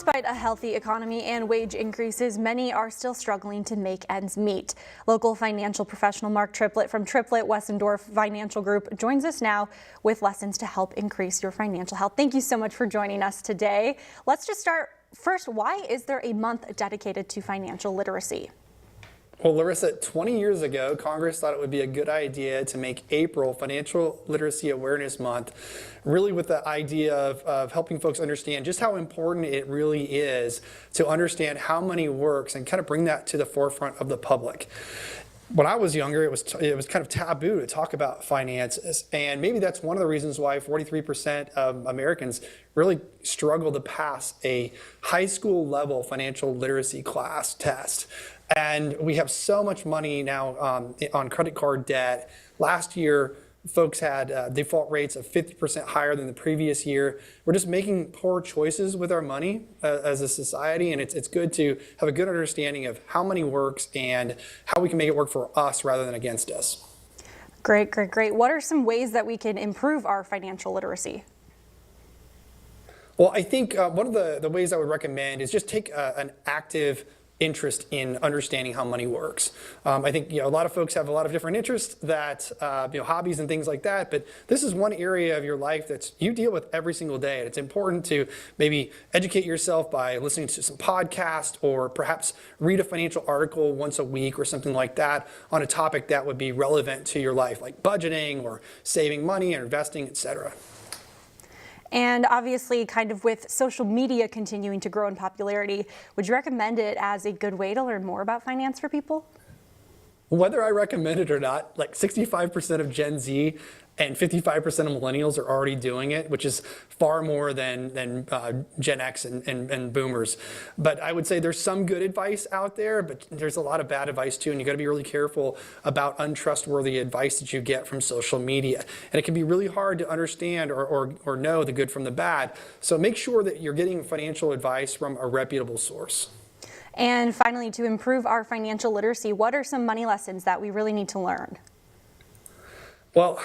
Despite a healthy economy and wage increases, many are still struggling to make ends meet. Local financial professional Mark Triplett from Triplett-Westondorf Financial Group joins us now with lessons to help increase your financial health. Thank you so much for joining us today. Let's just start first. Why is there a month dedicated to financial literacy? Well, Larissa, 20 years ago, Congress thought it would be a good idea to make April Financial Literacy Awareness Month, really with the idea of helping folks understand just how important it really is to understand how money works and kind of bring that to the forefront of the public. When I was younger, it was kind of taboo to talk about finances, and maybe that's one of the reasons why 43% of Americans really struggle to pass a high school level financial literacy class test. And we have so much money now on credit card debt. Last year, folks had default rates of 50% higher than the previous year. We're just making poor choices with our money as a society, and it's good to have a good understanding of how money works and how we can make it work for us rather than against us. Great. What are some ways that we can improve our financial literacy? Well, I think one of the ways I would recommend is just take an active interest in understanding how money works. I think a lot of folks have a lot of different interests that hobbies and things like that, but this is one area of your life that you deal with every single day, and it's important to maybe educate yourself by listening to some podcast or perhaps read a financial article once a week or something like that on a topic that would be relevant to your life, like budgeting or saving money or investing, etc. And obviously, kind of with social media continuing to grow in popularity, would you recommend it as a good way to learn more about finance for people? Whether I recommend it or not, like 65% of Gen Z and 55% of millennials are already doing it, which is far more than Gen X and boomers. But I would say there's some good advice out there, but there's a lot of bad advice too, and you got to be really careful about untrustworthy advice that you get from social media. And it can be really hard to understand or know the good from the bad. So make sure that you're getting financial advice from a reputable source. And finally, to improve our financial literacy, what are some money lessons that we really need to learn? Well,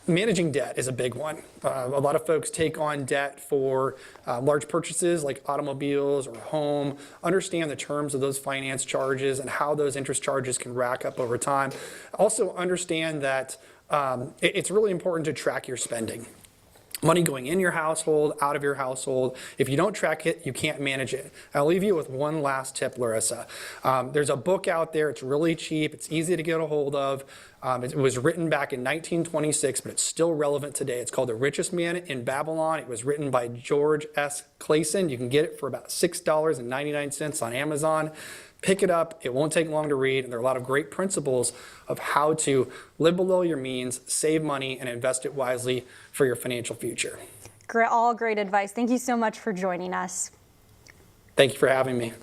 managing debt is a big one. A lot of folks take on debt for large purchases like automobiles or home. Understand the terms of those finance charges and how those interest charges can rack up over time. Also understand that it's really important to track your spending. Money going in your household, out of your household. If you don't track it, you can't manage it. I'll leave you with one last tip, Larissa. There's a book out there. It's really cheap. It's easy to get a hold of. It was written back in 1926, but it's still relevant today. It's called The Richest Man in Babylon. It was written by George S. Clason. You can get it for about $6.99 on Amazon. Pick it up. It won't take long to read, and there are a lot of great principles of how to live below your means, save money, and invest it wisely for your financial future. All great advice. Thank you so much for joining us. Thank you for having me.